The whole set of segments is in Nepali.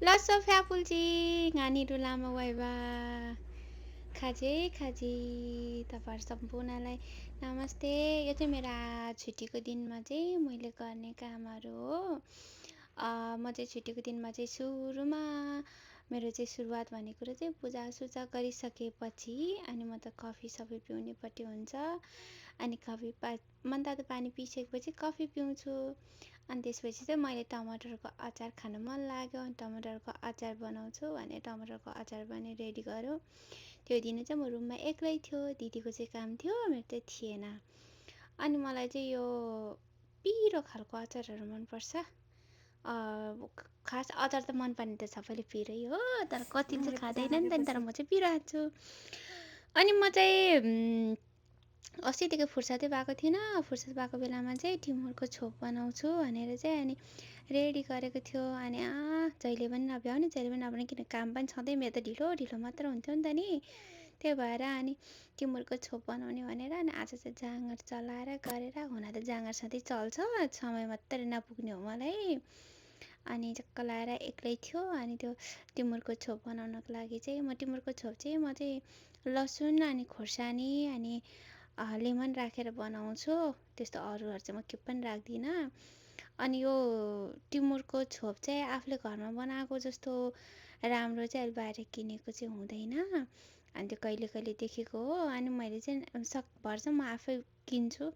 लसो फ्यापुल्ची ngāniru लामा वाइवा खाजे खाजे तपाईहरु सम्पूर्णलाई नमस्ते। यो चाहिँ मेरा छुट्टीको दिनमा चाहिँ मैले गर्ने कामहरू हो। म चाहिँ छुट्टीको दिनमा चाहिँ सुरुमा मेरो चाहिँ सुरुवात भन्ने कुरो चाहिँ पूजासुजा गरिसकेपछि अनि म त कफी सफी पिउनेपट्टि हुन्छ। अनि मनतातो पानी पिइसकेपछि कफी पिउँछु। अनि त्यसपछि चाहिँ मैले टमाटरको अचार खान मन लाग्यो, टमाटरको अचार बनाउँछु भने टमाटरको अचार पनि रेडी गऱ्यो। त्यो दिन चाहिँ म रुममा एक्लै थियो, दिदीको चाहिँ काम थियो, मेरो चाहिँ थिएन। अनि मलाई चाहिँ यो पिरो खालको अचारहरू मनपर्छ। खास अचार त मनपर्ने त सबैले पिरै हो, तर कतिले चाहिँ खाँदैनन् नि, तर म चाहिँ पिरो खान्छु। अनि म चाहिँ अस्तिदेखि फुर्सदै भएको थिइनँ। फुर्सद भएको बेलामा चाहिँ टिमुरको छोप बनाउँछु भनेर चाहिँ अनि रेडी गरेको थियो। अनि जहिले पनि नभ्याउने, जहिले पनि नभ्याउने, किन काम पनि छँदै मेरो त ढिलो ढिलो मात्र हुन्थ्यो नि त नि। त्यही भएर अनि टिमुरको छोप बनाउने भनेर अनि आज चाहिँ जाँगर चलाएर गरेर, हुन त जाँगर सधैँ चल्छ, समय मात्रै नपुग्ने हो मलाई। अनि चक्क लाएर एक्लै थियो। अनि त्यो टिमुरको छोप बनाउनको लागि चाहिँ टिमुरको छोप चाहिँ म चाहिँ लसुन अनि खोर्सानी अनि लेमन राखेर बनाउँछु। त्यस्तो अरूहरू चाहिँ म के पनि राख्दिनँ। अनि यो टिमुरको छोप चाहिँ आफूले घरमा बनाएको जस्तो राम्रो चाहिँ अहिले बाहिर किनेको चाहिँ हुँदैन। अनि त्यो कहिले कहिले देखेको हो। अनि मैले चाहिँ सकभर चाहिँ म आफै किन्छु।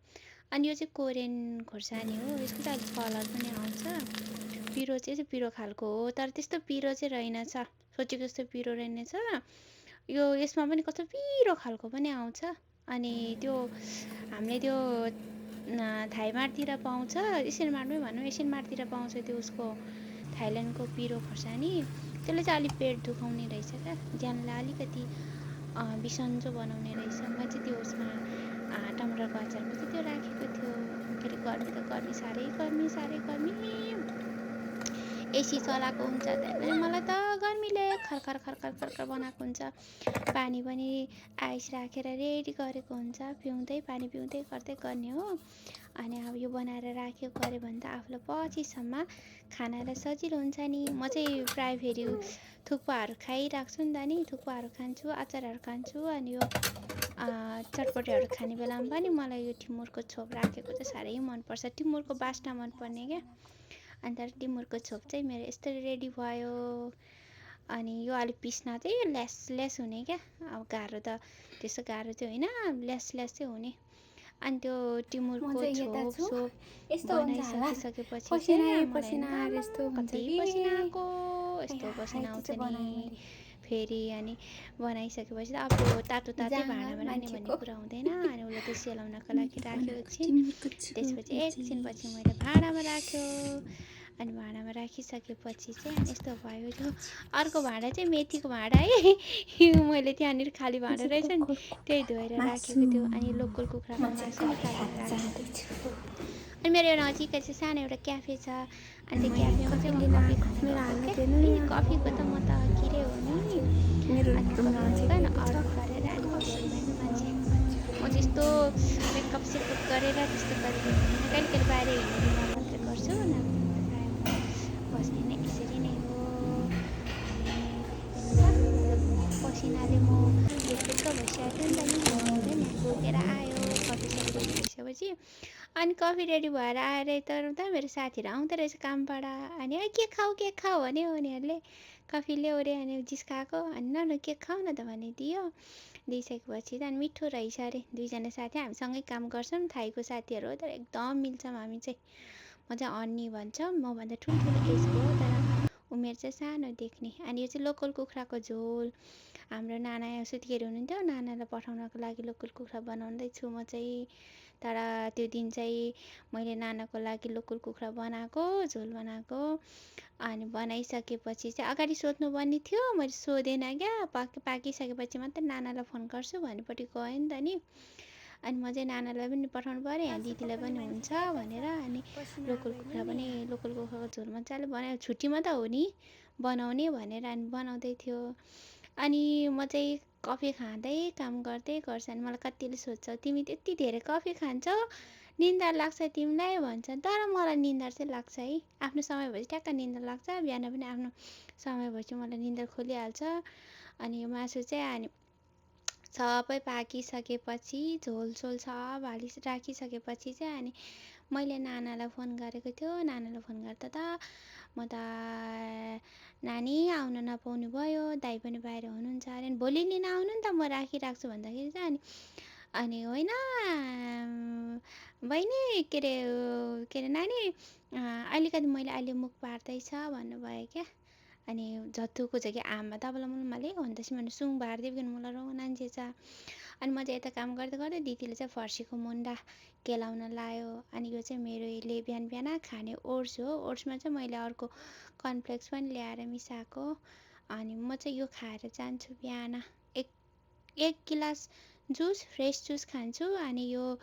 अनि यो चाहिँ कोरियन खोर्सानी हो। यसको चाहिँ अलिक कलर पनि आउँछ। पिरो चाहिँ पिरो खालको हो, तर त्यस्तो पिरो चाहिँ रहेनछ, सोचेको जस्तो पिरो रहेनछ। यो यसमा पनि कस्तो पिरो खालको पनि आउँछ। अनि त्यो हामीले त्यो थाइमारतिर पाउँछ, एसियन मार्टमै भनौँ, एसियन मार्टतिर पाउँछ त्यो उसको थाइल्यान्डको पिरो खोर्सानी। त्यसले चाहिँ अलिक पेट दुखाउने रहेछ क्या, ज्यानलाई अलिकति बिसन्चो बनाउने रहेछ। मैले चाहिँ त्यो उसमा टमाटरको अचारको चाहिँ त्यो राखेको थियो। के अरे गर्मी त गर्मी, साह्रै गर्मी, साह्रै गर्मी। एसी चलाएको हुन्छ त्यही पनि मलाई त गर्मीले खरखर खरखर खरखर बनाएको हुन्छ। पानी पनि आइस राखेर रेडी गरेको हुन्छ, पिउँदै पानी पिउँदै गर्दै गर्ने हो। अनि अब यो बनाएर राख्यो गऱ्यो भने त आफूलाई पछिसम्म खानालाई सजिलो हुन्छ नि। म चाहिँ प्रायः फेरि थुक्पाहरू खाइराख्छु नि त नि, थुक्पाहरू खान्छु, अचारहरू खान्छु। अनि यो चटपटेहरू खाने बेलामा पनि मलाई यो टिमुरको छोप राखेको चाहिँ साह्रै मनपर्छ। टिमुरको बास्ना मनपर्ने क्या। अन्त टिमुरको छोप चाहिँ मेरो यस्तरी रेडी भयो। अनि यो अलिक पिस्न चाहिँ ल्यास हुने क्या। अब गाह्रो त त्यस्तो गाह्रो चाहिँ होइन, ल्यास चाहिँ हुने। अनि त्यो टिमुरको छोप बनाइसकिसकेपछि चाहिँ मलाई कति पसिना आएको, यस्तो पसिना आउँछ नि फेरि। अनि बनाइसकेपछि त अब त्यो तातो तातै भाँडामा राख्ने भन्ने कुरा हुँदैन। अनि उसलाई त्यो सेलाउनको लागि राख्यो एकछिन। त्यसपछि एकछिनपछि मैले भाँडामा राख्यो। अनि भाँडामा राखिसकेपछि चाहिँ अनि यस्तो भयो। त्यो अर्को भाँडा चाहिँ मेथीको भाँडा है। मैले त्यहाँनिर खाली भाँडा रहेछ नि, त्यही धोएर राखेको थियो। अनि लोकल कुखुराको मासु निकालेर राखेको थियो। अनि मेरो एउटा नजिकै चाहिँ सानो एउटा क्याफे छ। अनि त्यो क्याफेमा चाहिँ म कफी खान गएको क्या। कफीको त म त किरै हो नि। अनि कफी खान गएन, अर्डर गरेर अनि कफी बनाउने मान्छे म चाहिँ यस्तो मेकअप सेकअप गरेर त्यस्तो गरेर हिँड्दिनँ। कहिले कहिले बाहिर हिँड्ने बेलामा मात्रै गर्छु, नभए त प्रायः म बस्ने नै यसरी नै हो। अनि पसिनाले म ढुकढुक्क भइसकेको थियो नि त नि, हुन्छ नि बोकेर आयो कफी सफी रेडी भइसकेपछि। अनि कफी रेडी भएर आएर त मेरो साथीहरू आउँदो रहेछ कामबाट। अनि के खाऊ भन्यो उनीहरूले। कफी ल्याऊ अरे अनि जिस्काएको। अनि न के खाऊ न त भनिदियो। दिइसकेपछि त अनि मिठो रहेछ अरे। दुईजना साथी हामीसँगै काम गर्छौँ, थाईको साथीहरू हो, तर एकदम मिल्छौँ हामी चाहिँ। म चाहिँ अन्नी भन्छ, मभन्दा ठुल्ठुलो एजको हो, तर उमेर चाहिँ सानो देख्ने। अनि यो चाहिँ लोकल कुखुराको झोल। हाम्रो नाना सुत्केरी हुनुहुन्थ्यो, नानालाई पठाउनको लागि लोकल कुखुरा बनाउँदैछु म चाहिँ। तर त्यो दिन चाहिँ मैले नानाको लागि लोकल कुखुरा बनाएको, झोल बनाएको। अनि बनाइसकेपछि चाहिँ अगाडि सोध्नुपर्ने थियो, मैले सोधेन क्या। पाकिसकेपछि मात्रै नानालाई फोन गर्छु भनेपट्टि गएँ नि त नि। अनि म चाहिँ नानालाई पनि पठाउनु पऱ्यो, यहाँ दिदीलाई पनि हुन्छ भनेर। अनि लोकल कुखुराको झोल मजाले बनायो। छुट्टीमा त हो नि बनाउने भनेर अनि बनाउँदै थियो। अनि म चाहिँ कफी खाँदै काम गर्दै गर्छु। अनि मलाई कतिले सोध्छ, तिमी त्यति धेरै कफी खान्छौ, निन्दा लाग्छ तिमीलाई भन्छन्, तर मलाई निन्दा चाहिँ लाग्छ है। आफ्नो समय भएपछि ट्याक्क निन्दा लाग्छ, बिहान पनि आफ्नो समय भएपछि मलाई निन्दा खोलिहाल्छ। अनि यो मासु चाहिँ अनि सबै पाकिसकेपछि झोलसोल सब राखिसकेपछि चाहिँ अनि मैले नानालाई फोन गरेको थियो। नानालाई फोन गर्दा त म त नानी आउन नपाउनु भयो, दाइ पनि बाहिर हुनुहुन्छ अरे, भोलि लिन आउनु नि त म राखिराख्छु भन्दाखेरि चाहिँ अनि होइन बहिनी के अरे नानी अलिकति मैले अहिले मुख बार्दैछ भन्नुभयो क्या। अनि झत्तुको छ कि आमा तपाईँलाई मलाई भन्दैछु भने सुङ बारिदियो कि मलाई रौ नान्छे छ। अनि म चाहिँ यता काम गर्दै गर्दै दिदीले चाहिँ फर्सीको मुन्टा केलाउन लायो। अनि यो चाहिँ मेरोले बिहान बिहान खाने ओट्स हो। ओट्समा चाहिँ मैले अर्को कर्नफ्लेक्स पनि ल्याएर मिसाएको। अनि म चाहिँ यो खाएर जान्छु बिहान। एक गिलास जुस, फ्रेस जुस खान्छु। अनि यो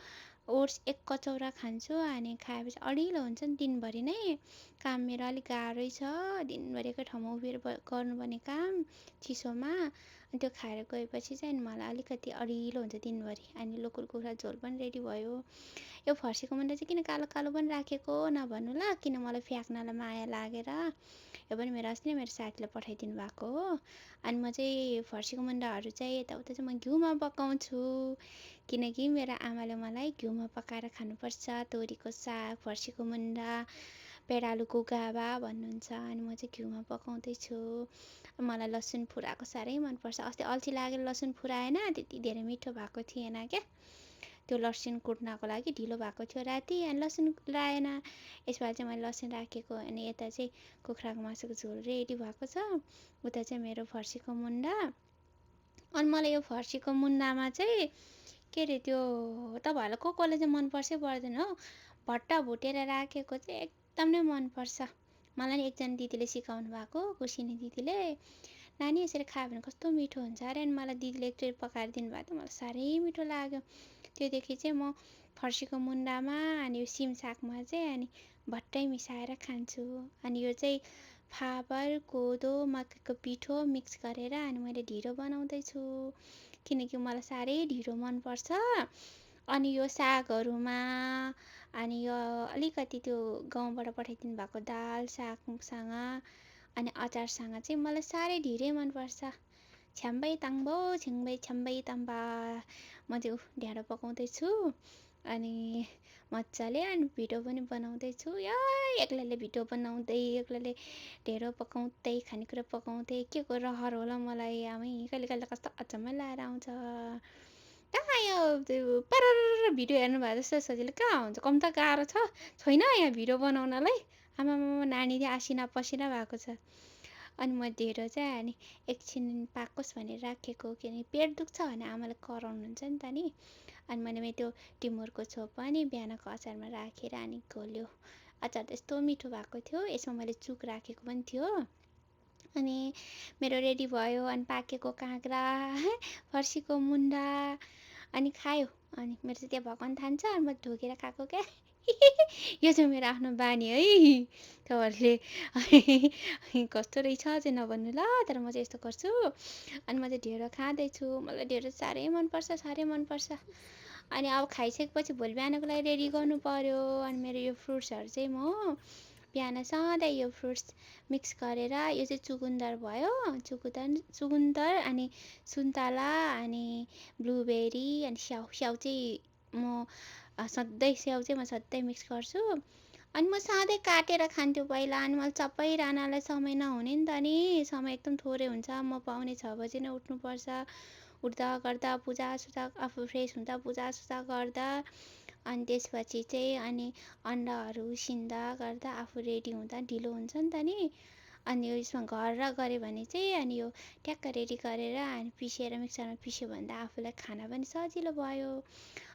ओट्स एक कचौरा खान्छु। अनि खाएपछि अडिलो हुन्छ नि दिनभरि नै। काम मेरो अलिक गाह्रै छ, दिनभरि एकै ठाउँमा उभिएर गर्नुपर्ने काम चिसोमा। अनि त्यो खाएर गएपछि चाहिँ मलाई अलिकति अडिलो हुन्छ दिनभरि। अनि लोकल कुखुरा झोल पनि रेडी भयो। यो फर्सीको मुन्टा चाहिँ किन कालो कालो पनि राखेको नभन्नु ल, किन मलाई फ्याँक्नलाई माया लागेर। यो पनि मेरो अस्ति नै मेरो साथीले पठाइदिनु भएको हो। अनि म चाहिँ फर्सीको मुन्टाहरू चाहिँ यताउता चाहिँ म घिउमा पकाउँछु, किनकि मेरो आमाले मलाई घिउमा पकाएर खानुपर्छ। तोरीको साग, फर्सीको मुन्टा, पेडालुको गाभा भन्नुहुन्छ। अनि म चाहिँ घिउमा पकाउँदैछु। मलाई लसुन फुराएको साह्रै मनपर्छ। अस्ति अल्छी लागेर लसुन फुराएन, त्यति धेरै मिठो भएको थिएन क्या। त्यो लसुन कुट्नको लागि ढिलो भएको थियो राति, अनि लसुन लाएन। यसपालि चाहिँ मैले लसुन राखेको। अनि यता चाहिँ कुखुराको मासुको झोल रेडी भएको छ, उता चाहिँ मेरो फर्सीको मुन्टा। अनि मलाई यो फर्सीको मुन्टामा चाहिँ के अरे त्यो तपाईँहरूलाई कसलाई चाहिँ मनपर्छै पर्दैन हो, भट्टा भुटेर राखेको चाहिँ एकदम नै मनपर्छ। मलाई नि एकजना दिदीले सिकाउनु भएको, कुसिनी दिदीले, नानी यसरी खायो भने कस्तो मिठो हुन्छ अरे। अनि मलाई दिदीले एकचोटि पकाएर दिनुभएको थियो, मलाई साह्रै मिठो लाग्यो। त्योदेखि चाहिँ म फर्सीको मुन्टामा अनि यो सिम सागमा चाहिँ अनि भट्टै मिसाएर खान्छु। अनि यो चाहिँ फापर, कोदो, मकैको पिठो मिक्स गरेर अनि मैले ढिँडो बनाउँदैछु, किनकि मलाई साह्रै ढिँडो मनपर्छ। अनि यो सागहरूमा अनि यो अलिकति त्यो गाउँबाट पठाइदिनु भएको दाल सागसँग अनि अचारसँग चाहिँ मलाई साह्रै ढिँडै मनपर्छ। छ्याम्बै ताङबो छिङ्बै छ्याम्बै ताम्बा। म चाहिँ ढिँडो पकाउँदैछु अनि मजाले। अनि भिडियो पनि बनाउँदैछु। या एक्लैले भिडियो बनाउँदै, एक्लैले ढिँडो पकाउँदै, खानेकुरा पकाउँदै के को रहर होला मलाई आमै। कहिले कहिले कस्तो अचम्मै लागेर आउँछ। कहाँ यो पारर भिडियो हेर्नु भएको जस्तो सजिलो कहाँ हुन्छ, कम त गाह्रो छैन यहाँ भिडियो बनाउनलाई। आमामा नानी चाहिँ आसिना पसिना भएको छ। अनि म ढिँडो चाहिँ अनि एकछिन पाकोस् भनेर राखेको, किनकि पेट दुख्छ भने आमाले कराउनुहुन्छ नि त नि। अनि मैले त्यो टिमुरको छोप पनि बिहानको अचारमा राखेर अनि घोल्यो। अचार त्यस्तो मिठो भएको थियो। यसमा मैले चुक राखेको पनि थियो। अनि मेरो रेडी भयो। अनि पाकेको काँक्रा, फर्सीको मुन्टा अनि खायो। अनि मेरो चाहिँ त्यहाँ भगवान थान्छ, अनि म ढोकेर खाएको क्या। यो चाहिँ मेरो आफ्नो बानी है, तपाईँहरूले कस्तो रहेछ चाहिँ नभन्नु ल, तर म चाहिँ यस्तो गर्छु। अनि म चाहिँ ढिँडो खाँदैछु। मलाई ढिँडो साह्रै मनपर्छ, साह्रै मनपर्छ। अनि अब खाइसकेपछि भोलि बिहानको लागि रेडी गर्नु पर्यो। अनि मेरो यो फ्रुट्सहरू चाहिँ म बिहान सधैँ यो फ्रुट्स मिक्स गरेर, यो चाहिँ चुकुन्दर भयो, चुकुन्दर अनि सुन्तला अनि ब्लुबेरी अनि स्याउ चाहिँ म सधैँ मिक्स गर्छु। अनि म सधैँ काटेर खान्थ्यो पहिला। अनि मलाई चपाइरहनलाई समय नहुने नि त नि, समय एकदम थोरै हुन्छ। म पाउने 6 बजी नै उठ्नुपर्छ। उठ्दा गर्दा पूजासुजा आफू फ्रेस हुँदा पूजासुजा गर्दा अनि त्यसपछि चाहिँ अनि अन्डाहरू उसिन्दा गर्दा आफू रेडी हुँदा ढिलो हुन्छ नि त नि। अनि यो यसमा घर गऱ्यो भने चाहिँ अनि यो ट्याक्क रेडी गरेर अनि पिसेर मिक्सरमा पिस्यो भने त आफूलाई खाना पनि सजिलो भयो।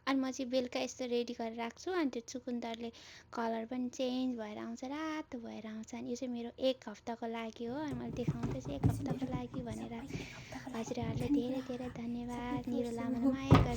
अनि म चाहिँ बेलुका यस्तो रेडी गरेर राख्छु। अनि त्यो चुकुन्दरले कलर पनि चेन्ज भएर आउँछ, रातो भएर आउँछ। अनि यो चाहिँ मेरो 1 हप्ताको लागि हो। अनि मैले देखाउँदैछु 1 हप्ताको लागि भनेर। हजुरहरूले धेरै धेरै धन्यवाद। निरो लामालाई माया गर्नु।